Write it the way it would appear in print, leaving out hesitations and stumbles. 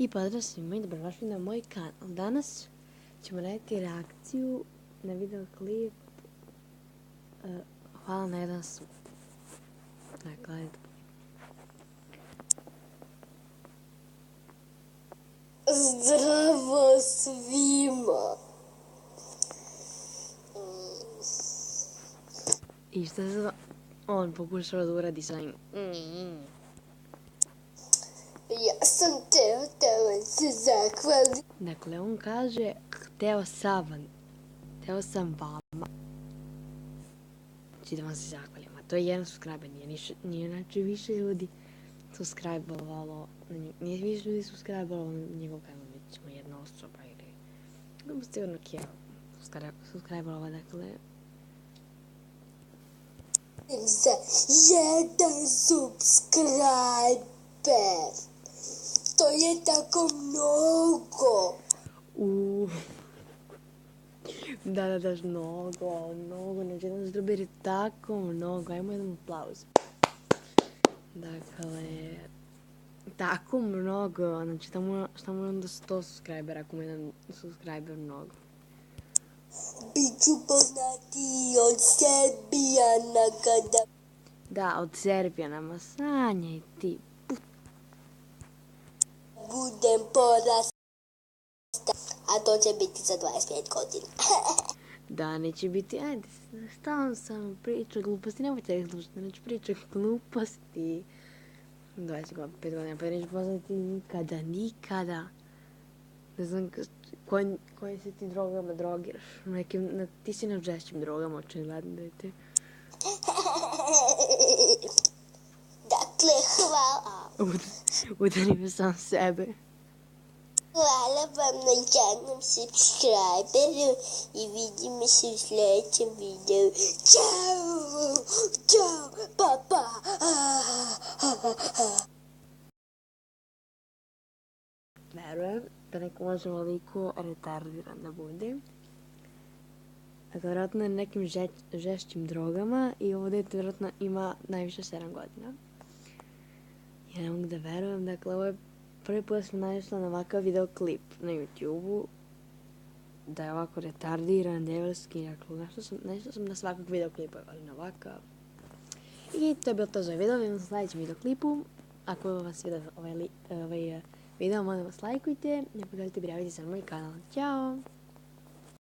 I pozdrav svima i dobrodošli na moj kanal. Danas ćemo raditi reakciju na video klip Hvala na jedan sud. Dakle, zdravo svima. i šta se on pokušava da uradi sa njim. Ja sam teo da vam se zahvalim. Dakle, on kaže hteo sam vama. Znači da vam se zahvalim. A to je jedan subscriber, nije znači više ljudi subscribe-ovalo, nije više ljudi subscribe-ovalo na njegov kanal, već smo jedna osoba ili nema sigurno kjeva subscribe-ovalo, dakle. Za jedan subscriber. To je tako mnogo. Da, mnogo, znači jedan subscriber je tako mnogo, ajmo jedan aplauz. Dakle, tako mnogo, znači šta mu onda 100 subscribera ako mu jedan subscriber mnogo. Biću poznati od Serbijana kada Da, od Serbijana, sanjaj ti. budem porasta. A to će biti za 25 godina. Da, neće biti, ajde, stalno sam pričao gluposti, nemojte ih slušati, neću pričati gluposti. 25 godina, pa neću poznati nikada. Ne znam, koje se ti drogama drogiraš? Ti si na žešćim drogama, očigledno da je te. Dakle, hvala. Udarim sam sebe. Hvala vam na jednom subscriberu i vidimo se u sljedećem videu. Ćao, pa. Verujem da neko može ovoliko retardiran da bude. Dakle, vjerojatno je nekim žešćim drogama i ovo dete vjerojatno ima najviše 7 godina. Ja ne mogu da verujem, dakle, ovo je prvi put sam naišla na ovakav video klip na YouTube-u, da je ovako retardiran, devilski, dakle, naišla sam na svakog video klipa, ali na ovakav. I to je bilo to za video, vidimo se u sljedećem video klipu. Ako vas vidio ovaj video, molim vas lajkujte, ne pogledajte, prijavite se na moj kanal. Ćao!